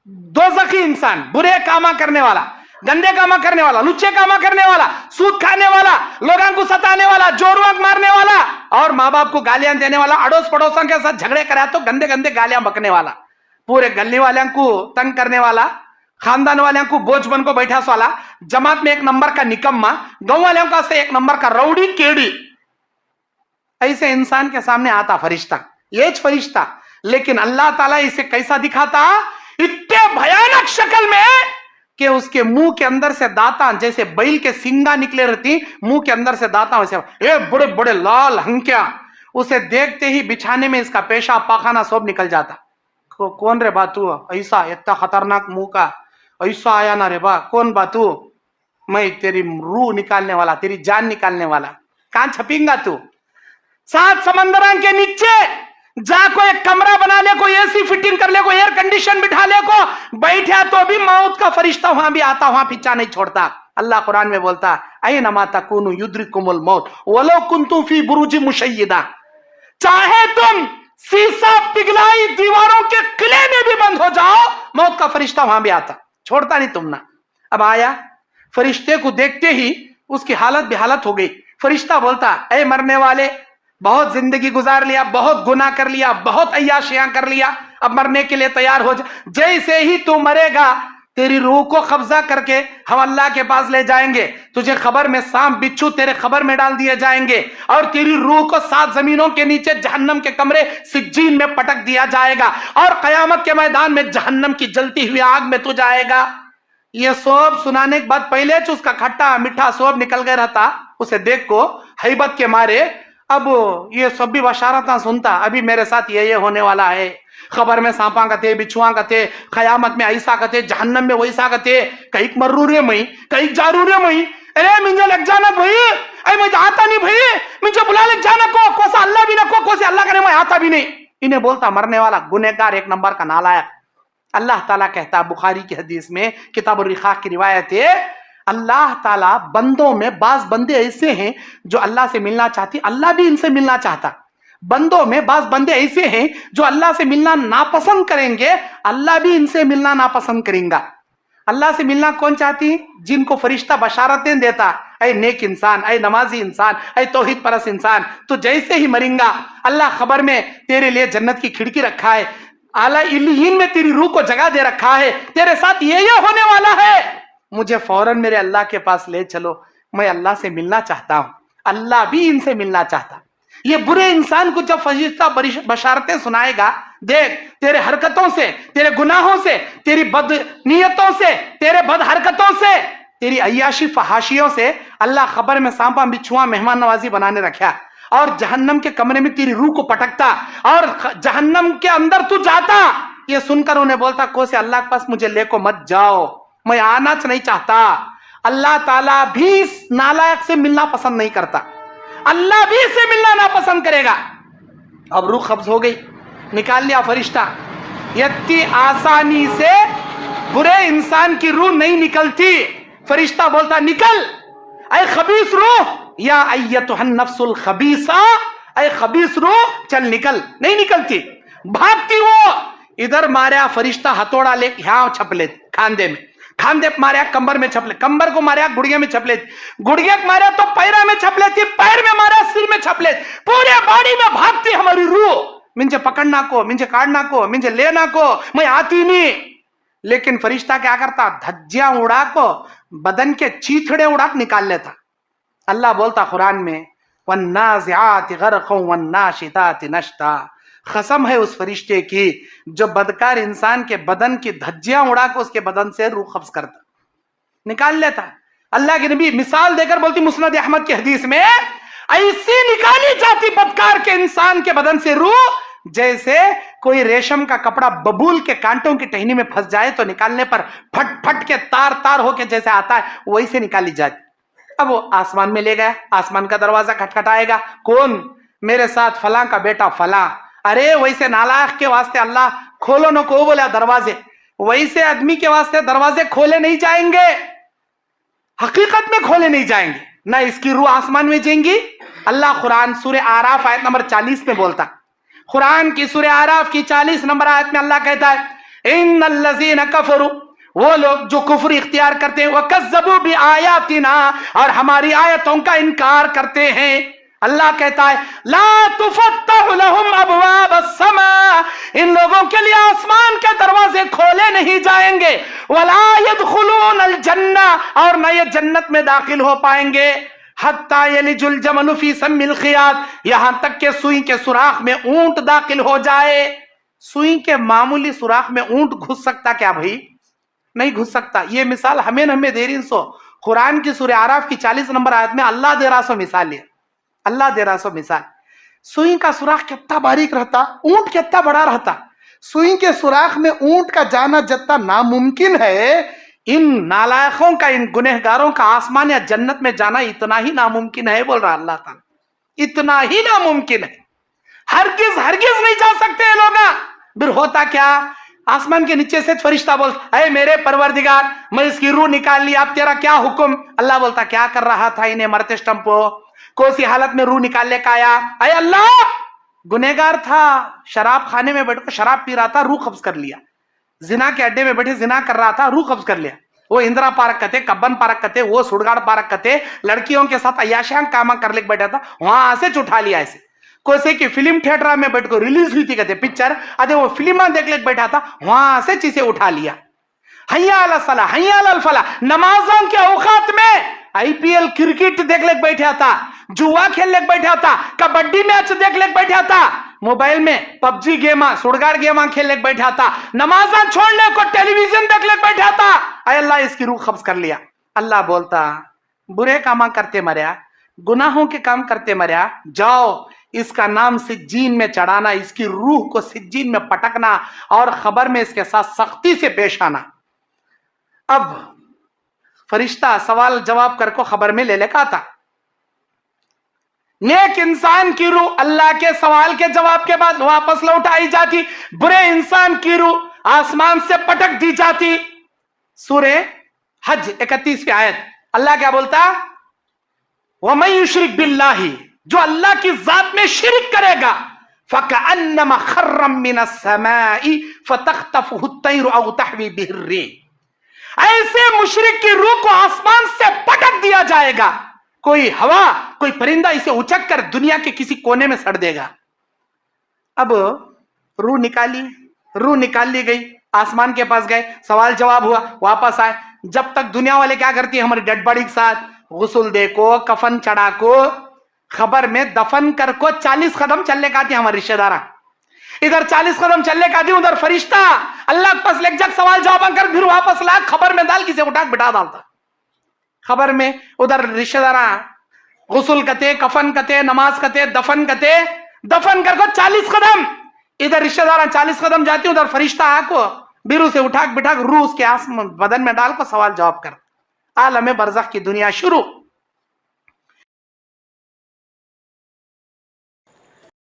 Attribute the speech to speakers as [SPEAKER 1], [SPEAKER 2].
[SPEAKER 1] दोज़खी इंसान, बुरे कामा करने वाला, गंदे कामा करने वाला, लुच्चे कामा करने वाला, सूद खाने वाला, लोगों को सताने वाला, जोरवाक मारने वाला और माँ बाप को गालियां देने वाला, अड़ोस पड़ोसों के साथ झगड़े करा तो गंदे गंदे गालियां बकने वाला, पूरे गली वालों को तंग करने वाला, खानदान वालों को बोझ बन को बैठा वाला, जमात में एक नंबर का निकम्मा, गांव वालों का से एक नंबर का रौड़ी केड़ी, ऐसे इंसान के सामने आता फरिश्ता, ये फरिश्ता। लेकिन अल्लाह ताला इसे कैसा दिखाता, इतने भयानक शक्ल में कि उसके मुंह के अंदर से दांता जैसे बैल के सिंगा निकले रहती, मुंह के अंदर से दांता वैसे ये बड़े बड़े लाल हंकिया, उसे देखते ही बिछाने में इसका पेशाब पाखाना सब निकल जाता। कौन रे बातू, ऐसा इतना खतरनाक मुंह का, ऐसा आया ना रे बा, कौन बातू, मैं तेरी रूह निकालने वाला, तेरी जान निकालने वाला, कहां छपेगा तू? 7 समंदरों के नीचे जा, को एक कमरा बना ले, कोई एसी फिटिंग कर ले, कोई एयर कंडीशन बिठा ले, को बैठा तो भी मौत का फरिश्ता वहां भी आता, वहां पीछा नहीं छोड़ता। अल्लाह कुरान में बोलता, ऐनमा तकुनु युद्रिकुमुल मौत वलो कुंतुम फी बुरुजिन मुशय्यदा, चाहे तुम शीशा पिघलाई दीवारों के किले में भी बंद हो जाओ, मौत का फरिश्ता वहां भी आता, छोड़ता नहीं तुम ना। अब आया, फरिश्ते को देखते ही उसकी हालत बेहालत हो गई। फरिश्ता बोलता, ऐ मरने वाले, बहुत जिंदगी गुजार लिया, बहुत गुनाह कर लिया, बहुत अय्याशियां कर लिया, अब मरने के लिए तैयार हो जा। जैसे ही तू मरेगा तेरी रूह को कब्जा करके हम अल्लाह के पास ले जाएंगे, तुझे खबर में सांप बिच्छू तेरे खबर में डाल दिए जाएंगे और तेरी रूह को 7 जमीनों के नीचे जहन्नम के कमरे सिज्जीन में पटक दिया जाएगा और कयामत के मैदान में जहन्नम की जलती हुई आग में तू जाएगा। ये सब सुनाने के बाद पहले उसका खट्टा मीठा सब निकल गया रहता, उसे देख को हैबत के मारे अब ये सब भी बशारत सुनता, अभी मेरे साथ ये होने वाला है, खबर में सांपा का थे, बिछुआ का थे, कयामत में ऐसा का थे, जहन्नम में वैसा का थे, कहीं मर्रू रे मई, कहीं जारू रे मई, अरे मुझे लग जाना भाई, अरे मुझे आता नहीं भाई, मुझे बुला लग जाना को, कोसा अल्लाह भी ना को से अल्लाह करे मैं आता भी नहीं। इन्हें बोलता मरने वाला गुनहगार, एक नंबर का नालायक। अल्लाह ताला कहता, बुखारी की हदीस में किताब रिकाक की रिवायत है, अल्लाह ताला बंदों में बाज बंदे ऐसे हैं जो अल्लाह से मिलना चाहती, अल्लाह भी इनसे मिलना चाहता। बंदों में बाज बंदे ऐसे हैं जो अल्लाह से मिलना नापसंद करेंगे, अल्लाह भी इनसे मिलना नापसंद करेगा। अल्लाह से मिलना कौन चाहती? जिनको फरिश्ता बशारतें देता, ऐ नेक इंसान, ऐ नमाजी इंसान, ऐ तौहीद परस्त इंसान, तो जैसे ही मरेगा अल्लाह खबर में तेरे लिए जन्नत की खिड़की रखा है, आला इल्लीयीन में तेरी रूह को जगह दे रखा है, तेरे साथ ये होने वाला है, मुझे फौरन मेरे अल्लाह के पास ले चलो, मैं अल्लाह से मिलना चाहता हूं। अल्लाह भी इनसे मिलना चाहता। ये बुरे इंसान को जब फरिश्ता बशारतें सुनाएगा, देख तेरे हरकतों से, तेरे गुनाहों से, तेरी बद नियतों से, तेरे बद हरकतों से, तेरी अय्याशी फहाशियों से अल्लाह खबर में सांपा बिच्छुआ मेहमान नवाजी बनाने रखा और जहन्नम के कमरे में तेरी रूह को पटकता और जहन्नम के अंदर तू जाता। ये सुनकर उन्हें बोलता, को से अल्लाह के पास मुझे लेको मत जाओ, मैं आना नहीं चाहता। अल्लाह ताला भी इस नालायक से मिलना पसंद नहीं करता, अल्लाह भी इससे मिलना नापसंद करेगा। अब रूह कब्ज हो गई, निकाल लिया फरिश्ता। इतनी आसानी से बुरे इंसान की रूह नहीं निकलती। फरिश्ता बोलता, निकल ऐ खबीस रूह, या अय्यतुहन नफ्सुल खबीसा, ऐ खबीस रूह चल निकल। नहीं निकलती, भागती वो। इधर मारा फरिश्ता हथौड़ा ले, यहां छपले खांदे में, खांदे मारा कंबर में छपले, कंबर को मारा गुड़िया में छपले, गुड़िया को मारा तो पैरा में छपले थी, पैर में मारा सिर में छपले, पूरे बॉडी में भागती हमारी रूह। मुझे पकड़ना को, मुझे काटना को, मुझे लेना को, मैं आती नहीं। लेकिन फरिश्ता क्या करता? धज्जियां उड़ा को, बदन के चीथड़े उड़ा निकाल लेता। अल्लाह बोलता कुरान में, वन्नाज़िआति ग़रक़न वन्नाशिताति नश्ता, कसम है उस फरिश्ते की जो बदकार इंसान के बदन की धज्जियां उड़ा को उसके बदन से रूह कब्ज करता, निकाल लेता। अल्लाह के नबी मिसाल देकर बोलती मुस्नद अहमद की हदीस में, ऐसी निकाली जाती बदकार के इंसान के बदन से रूह जैसे कोई रेशम का कपड़ा बबूल के कांटों की टहनी में फंस जाए तो निकालने पर फट फट के तार तार होके जैसे आता है वैसे निकाली जाती। अब वो आसमान में ले गया, आसमान का दरवाजा खटखटाएगा, कौन? मेरे साथ फलां का बेटा फलां। अरे वैसे नालायक के वास्ते अल्लाह खोलो न को बोला दरवाजे, वैसे आदमी के वास्ते दरवाजे खोले नहीं जाएंगे, हकीकत में खोले नहीं जाएंगे, ना इसकी रूह आसमान में जाएंगी। अल्लाह कुरान सूरह आराफ आयत नंबर 40 में बोलता, कुरान की सूरह आराफ की 40 नंबर आयत में अल्लाह कहता है, इन्नल्लज़ीना कफरू, वो लोग जो कुफ्र इख्तियार करते हैं, वकज़्ज़बू बिआयातिना, और हमारी आयतों का इनकार करते हैं। अल्लाह कहता है ला तुफत्तहु लहुम अबवाब अस्समा, इन लोगों के लिए आसमान के दरवाजे खोले नहीं जाएंगे, वला यदखुलून अल जन्ना, और न ये जन्नत में दाखिल हो पाएंगे, हत्ता यलिजुल जमलु फी सम्मिल खियात, यहां तक के सुई के सुराख में ऊंट दाखिल हो जाए। सुई के मामूली सुराख में ऊंट घुस सकता क्या भाई? नहीं घुस सकता। ये मिसाल हमें दे रही सो कुरान की सूरह आराफ की 40 नंबर आयत में अल्लाह दे रहा सो मिसाल है, अल्लाह दे रहा सो मिसाल। सुई का सुराख कितना बारीक रहता, ऊंट कितना बड़ा रहता। सुई के सुराख में ऊंट का जाना जितना नामुमकिन है, इन नालायकों का, इन गुनहगारों का आसमान या जन्नत में जाना इतना ही नामुमकिन है, बोल रहा अल्लाह ताला, इतना ही नामुमकिन है। हरगिज हरगिज नहीं जा सकते ये लोग। फिर होता क्या, आसमान के नीचे से फरिश्ता बोलता, अरे मेरे परवरदिगार, मैं इसकी रूह निकाल ली, अब तेरा क्या हुक्म? अल्लाह बोलता, क्या कर रहा था इन्हें मरते स्टम्पो, कौन सी हालत में रूह निकालने का आया? अरे अल्लाह, गुनहगार था, शराब खाने में बैठकर शराब पी रहा था, रूह कब्ज कर लिया। जिना के अड्डे में बैठे जिना कर रहा था, रूह कब्ज कर लिया। वो इंदिरा पार्क कते, कब्बन पार्क कते, वो सुड़गाड़ पार्क कते, लड़कियों के साथ अयाशां कामा कर ले बैठा था, वहां से उठा लिया। ऐसे कोई की फिल्म थिएटर में बैठ कर रिलीज हुई थी कहते पिक्चर, अरे वो फिल्म देख ले बैठा था, वहां से चीजें उठा लिया। हैया अला सला, हैया अल फला, नमाजों के औकात में आईपीएल क्रिकेट देख ले बैठा था, जुआ खेल ले बैठा था, कबड्डी मैच देख ले बैठा था, मोबाइल में पबजी गेमा, सुड़गाड़ गेमा खेल ले बैठा था, नमाजा छोड़ने को टेलीविजन देख ले बैठा था। अरे अल्लाह इसकी रूह कब्ज कर लिया। अल्लाह बोलता, बुरे काम करते मरया, गुनाहों के काम करते मरया, जाओ इसका नाम सिज्जीन में चढ़ाना, इसकी रूह को सिज्जीन में पटकना, और खबर में इसके साथ सख्ती से पेश आना। अब फरिश्ता सवाल जवाब करको खबर में ले लेकर आता। नेक इंसान की रूह अल्लाह के सवाल के जवाब के बाद वापस लौटाई जाती, बुरे इंसान की रूह आसमान से पटक दी जाती। सूरे हज 31 आयत, अल्लाह क्या बोलता? वमन युश्रिक बिल्लाही, जो अल्लाह की जात में शिरक करेगा, फकअन्नमा खर्रम मिनस समाई फतख्तफुहु तैरु औ तहवी बिहिर रिह, ऐसे मुशरिक की रूह को आसमान से पटक दिया जाएगा, कोई हवा, कोई परिंदा इसे उचक कर दुनिया के किसी कोने में सड़ देगा। अब रूह निकाल ली गई, आसमान के पास गए, सवाल जवाब हुआ, वापस आए। जब तक दुनिया वाले क्या करती है, हमारी डेड बॉडी के साथ गुस्ल दे को, कफन चढ़ा को, खबर में दफन कर को 40 कदम चलने का आती हमारे रिश्तेदारा, इधर 40 कदम चलने का आती, उधर फरिश्ता अल्लाह के पास ले जग सवाल जवाब कर, फिर वापस ला खबर में डाल, किसे उठा बिठा डालता खबर में। उधर रिश्तेदारा गुस्ल कते, कफन कते, नमाज कते, दफन कते, दफन कर को 40 कदम, इधर रिश्तेदारा 40 कदम जाती, उधर फरिश्ता आको बिरू से उठा बिठा रूह उसके बदन में डाल को सवाल जवाब कर। आलम बरज़ख की दुनिया शुरू।